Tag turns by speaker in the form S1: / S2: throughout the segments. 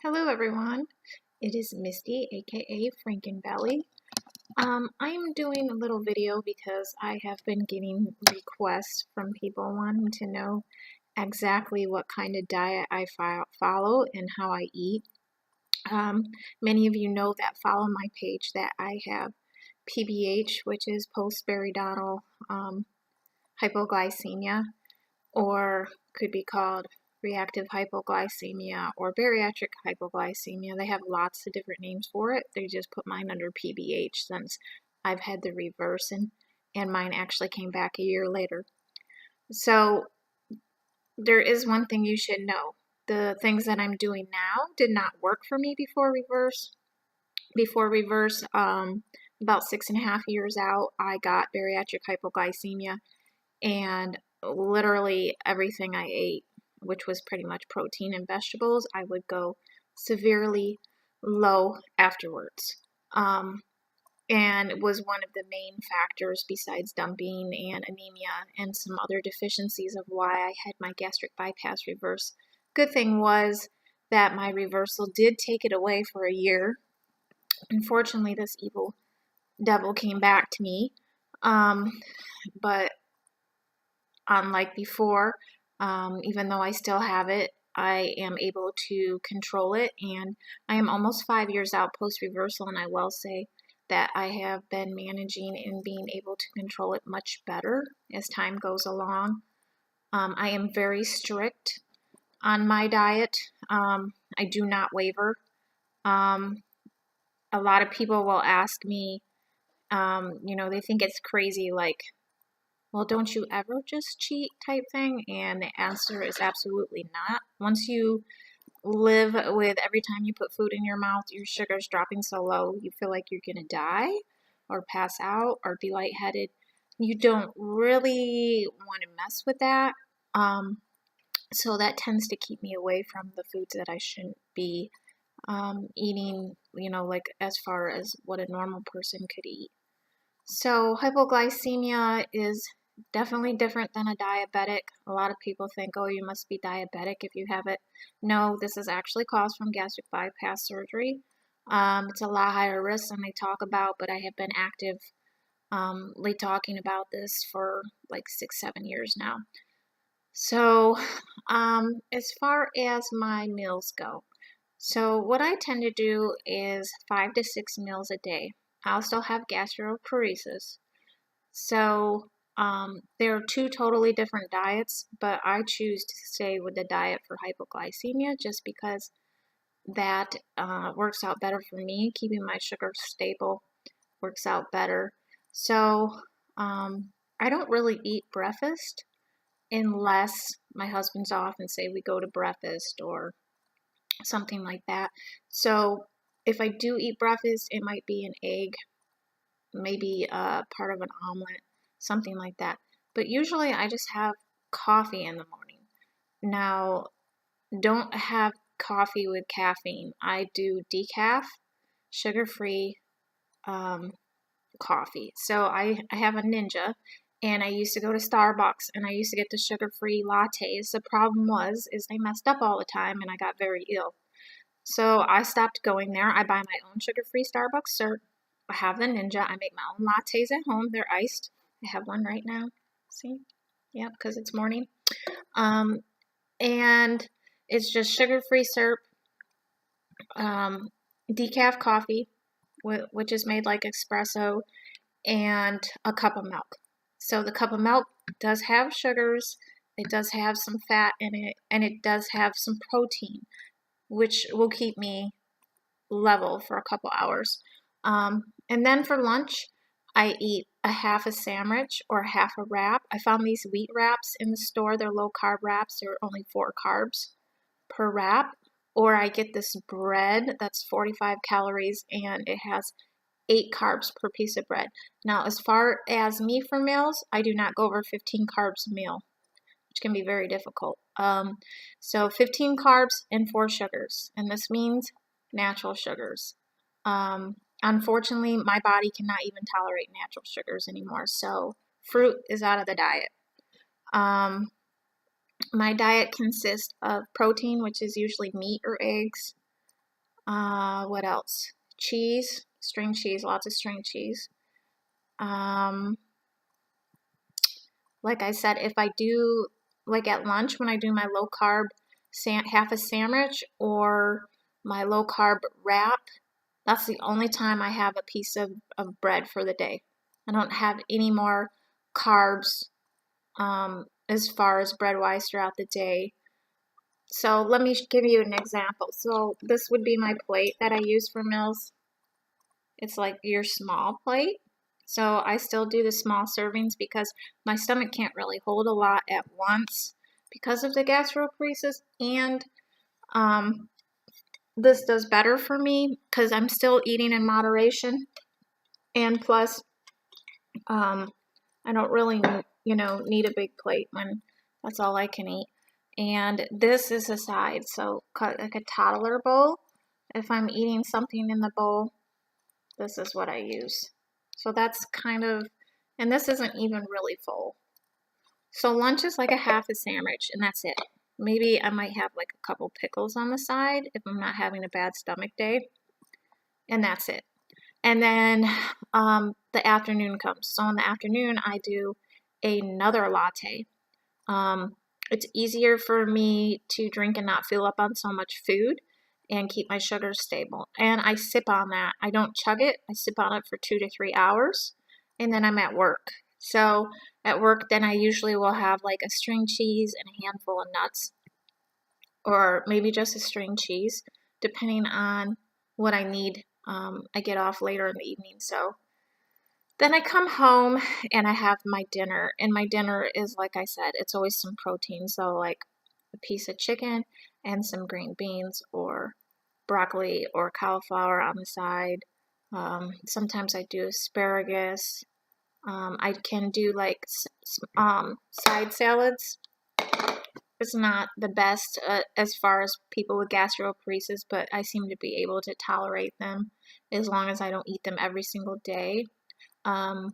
S1: Hello everyone, it is Misty, aka Frankenbelly. I'm doing a little video because I have been getting requests from people wanting to know exactly what kind of diet I follow and how I eat. Many of you know that follow my page that I have PBH, which is post-bariatric hypoglycemia, or could be called reactive hypoglycemia or bariatric hypoglycemia. They have lots of different names for it. They just put mine under PBH since I've had the reverse and mine actually came back a year later. So there is one thing you should know. The things that I'm doing now did not work for me before reverse. About 6.5 years out, I got bariatric hypoglycemia, and literally everything I ate, which was pretty much protein and vegetables, I would go severely low afterwards. And it was one of the main factors besides dumping and anemia and some other deficiencies of why I had my gastric bypass reverse. Good thing was that my reversal did take it away for a year. Unfortunately, this evil devil came back to me. But unlike before, even though I still have it, I am able to control it, and I am almost 5 years out post-reversal, and I will say that I have been managing and being able to control it much better as time goes along. I am very strict on my diet. I do not waver. A lot of people will ask me, they think it's crazy, like, well, don't you ever just cheat type thing? And the answer is absolutely not. Once you live with every time you put food in your mouth, your sugar's dropping so low, you feel like you're going to die or pass out or be lightheaded. You don't really want to mess with that. So that tends to keep me away from the foods that I shouldn't be eating, like as far as what a normal person could eat. So hypoglycemia is definitely different than a diabetic. A lot of people think, oh, you must be diabetic if you have it. No, this is actually caused from gastric bypass surgery. It's a lot higher risk than they talk about, but I have been actively talking about this for like 6-7 years now. So as far as my meals go, so what I tend to do is 5 to 6 meals a day. I also have gastroparesis. So there are two totally different diets, but I choose to stay with the diet for hypoglycemia just because that works out better for me. Keeping my sugar stable works out better. So I don't really eat breakfast unless my husband's off and say we go to breakfast or something like that. So if I do eat breakfast, it might be an egg, maybe part of an omelet, something like that. But usually I just have coffee in the morning. Now, don't have coffee with caffeine. I do decaf, sugar-free coffee. So I have a Ninja, and I used to go to Starbucks, and I used to get the sugar-free lattes. The problem is they messed up all the time, and I got very ill. So I stopped going there. I buy my own sugar-free Starbucks syrup. I have the Ninja. I make my own lattes at home. They're iced. I have one right now. See? Yeah, because it's morning. And it's just sugar-free syrup, decaf coffee, which is made like espresso, and a cup of milk. So the cup of milk does have sugars, it does have some fat in it, and it does have some protein, which will keep me level for a couple hours. And then for lunch, I eat a half a sandwich or half a wrap. I found these wheat wraps in the store. They're low carb wraps. They're only 4 carbs per wrap. Or I get this bread that's 45 calories and it has 8 carbs per piece of bread. Now, as far as me for meals, I do not go over 15 carbs a meal, which can be very difficult. So 15 carbs and 4 sugars, and this means natural sugars. Unfortunately, my body cannot even tolerate natural sugars anymore, so fruit is out of the diet. My diet consists of protein, which is usually meat or eggs, What else? Cheese, string cheese, lots of string cheese. Um, like I said, if I do, like at lunch when I do my low carb half a sandwich or my low carb wrap, that's the only time I have a piece of bread for the day. I don't have any more carbs as far as bread wise throughout the day. So let me give you an example. So this would be my plate that I use for meals. It's like your small plate. So I still do the small servings because my stomach can't really hold a lot at once because of the gastroparesis. And um, this does better for me because I'm still eating in moderation. And plus, I don't really, need a big plate when that's all I can eat. And this is a side, so like a toddler bowl. If I'm eating something in the bowl, this is what I use. So that's kind of, and this isn't even really full. So lunch is like a half a sandwich, and that's it. Maybe I might have like a couple pickles on the side if I'm not having a bad stomach day, and that's it. And then the afternoon comes. So in the afternoon, I do another latte. It's easier for me to drink and not fill up on so much food and keep my sugars stable. And I sip on that. I don't chug it. I sip on it for 2 to 3 hours, and then I'm at work. So at work, then I usually will have like a string cheese and a handful of nuts, or maybe just a string cheese, depending on what I need. I get off later in the evening, so then I come home and I have my dinner, and my dinner is, like I said, it's always some protein. So like a piece of chicken and some green beans or broccoli or cauliflower on the side. Sometimes I do asparagus. I can do like side salads. It's not the best as far as people with gastroparesis, but I seem to be able to tolerate them as long as I don't eat them every single day. And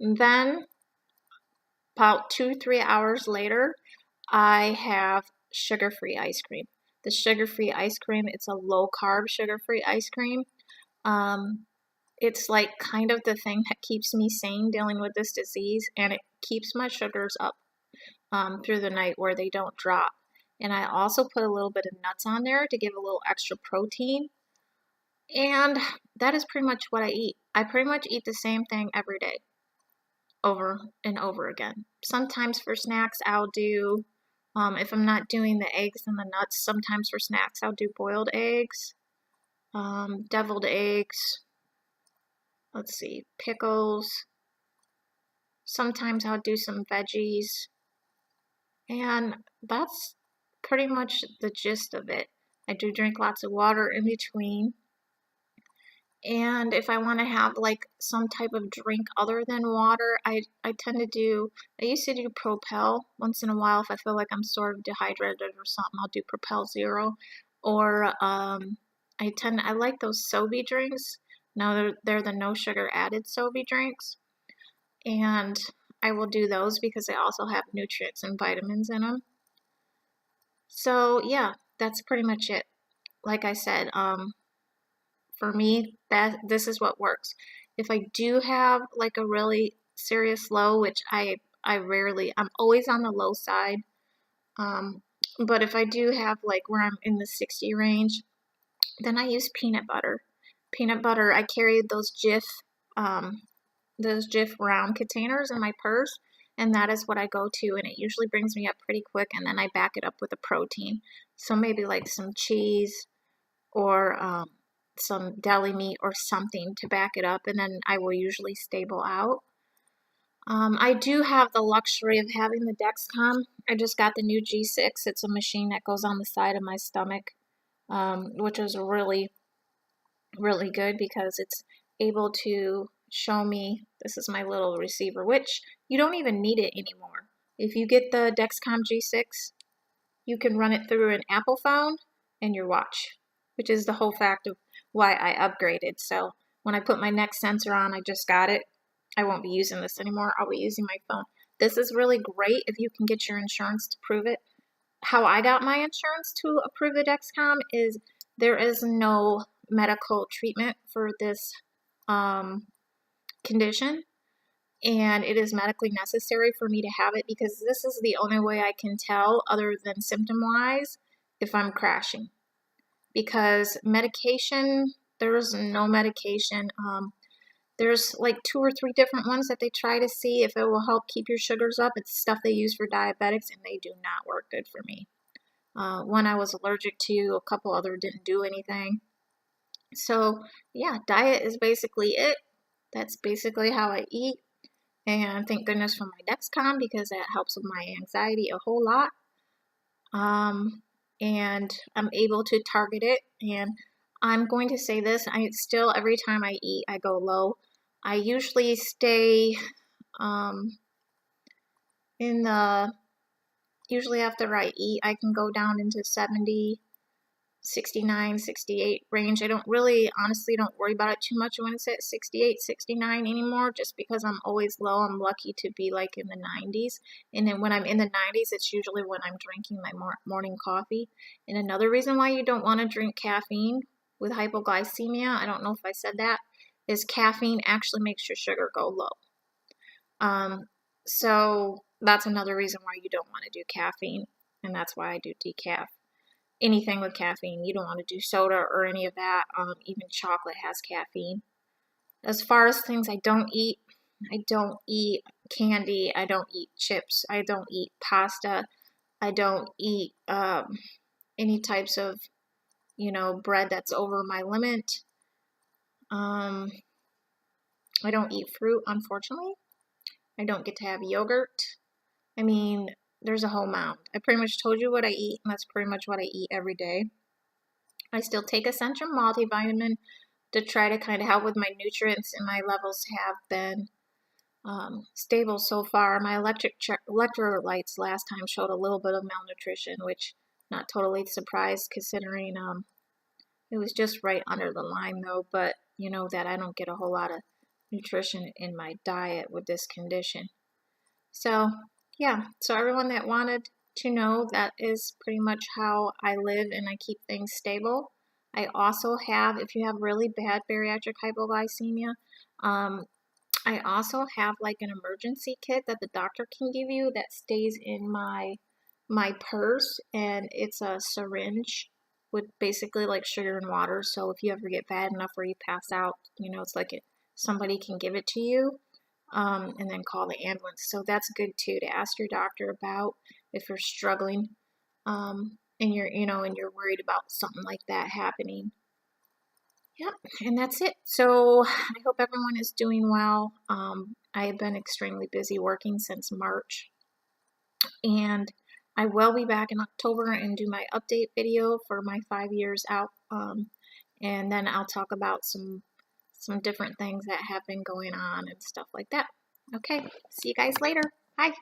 S1: then about 2, 3 hours later, I have sugar-free ice cream. The sugar-free ice cream, it's a low-carb sugar-free ice cream. It's like kind of the thing that keeps me sane dealing with this disease, and it keeps my sugars up through the night where they don't drop. And I also put a little bit of nuts on there to give a little extra protein. And that is pretty much what I eat. I pretty much eat the same thing every day, over and over again. Sometimes for snacks, I'll do, if I'm not doing the eggs and the nuts, sometimes for snacks, I'll do boiled eggs, deviled eggs, let's see, pickles. Sometimes I'll do some veggies. And that's pretty much the gist of it. I do drink lots of water in between. And if I want to have like some type of drink other than water, I used to do Propel once in a while. If I feel like I'm sort of dehydrated or something, I'll do Propel Zero. Or I like those Sobe drinks. Now they're the no sugar added Sobe drinks. And I will do those because they also have nutrients and vitamins in them. So yeah, that's pretty much it. Like I said, for me, this is what works. If I do have like a really serious low, which I rarely, I'm always on the low side. But if I do have like where I'm in the 60 range, then I use peanut butter. Peanut butter, I carry those Jif round containers in my purse, and that is what I go to, and it usually brings me up pretty quick, and then I back it up with a protein. So maybe like some cheese or some deli meat or something to back it up, and then I will usually stable out. I do have the luxury of having the Dexcom. I just got the new G6. It's a machine that goes on the side of my stomach, which is really, really good because it's able to show me, this is my little receiver, which you don't even need it anymore. If you get the Dexcom G6, you can run it through an Apple phone and your watch, which is the whole fact of why I upgraded. So when I put my neck sensor on, I just got it. I won't be using this anymore. I'll be using my phone. This is really great if you can get your insurance to prove it. how I got my insurance to approve the Dexcom is there is no medical treatment for this condition, and it is medically necessary for me to have it because this is the only way I can tell, other than symptom-wise, if I'm crashing. Because medication, there's no medication. There's like 2 or 3 different ones that they try to see if it will help keep your sugars up. It's stuff they use for diabetics, and they do not work good for me. One I was allergic to, a couple other didn't do anything. So yeah, diet is basically it. That's basically how I eat. And thank goodness for my Dexcom because that helps with my anxiety a whole lot. And I'm able to target it. And I'm going to say this, I still, every time I eat, I go low. I usually stay usually after I eat, I can go down into 70, 69, 68 range. I honestly don't worry about it too much when it's at 68, 69 anymore, just because I'm always low. I'm lucky to be like in the 90s. And then when I'm in the 90s, it's usually when I'm drinking my morning coffee. And another reason why you don't want to drink caffeine with hypoglycemia, I don't know if I said that, is caffeine actually makes your sugar go low. So that's another reason why you don't want to do caffeine, and that's why I do decaf. Anything with caffeine. You don't want to do soda or any of that. Even chocolate has caffeine. As far as things I don't eat candy. I don't eat chips. I don't eat pasta. I don't eat any types of, bread that's over my limit. I don't eat fruit, unfortunately. I don't get to have yogurt. I mean, there's a whole mound. I pretty much told you what I eat, and that's pretty much what I eat every day. I still take Essential multivitamin to try to kind of help with my nutrients, and my levels have been stable so far. My electrolytes last time showed a little bit of malnutrition, which not totally surprised considering it was just right under the line though, but you know that I don't get a whole lot of nutrition in my diet with this condition. So yeah, so everyone that wanted to know, that is pretty much how I live and I keep things stable. I also have, if you have really bad bariatric hypoglycemia, I also have like an emergency kit that the doctor can give you that stays in my purse, and it's a syringe with basically like sugar and water. So if you ever get bad enough where you pass out, it's like somebody can give it to you. And then call the ambulance. So that's good too, to ask your doctor about if you're struggling, and you're worried about something like that happening. Yep, and that's it. So I hope everyone is doing well. I have been extremely busy working since March, and I will be back in October and do my update video for my 5 years out. And then I'll talk about some different things that have been going on and stuff like that. Okay, see you guys later. Bye.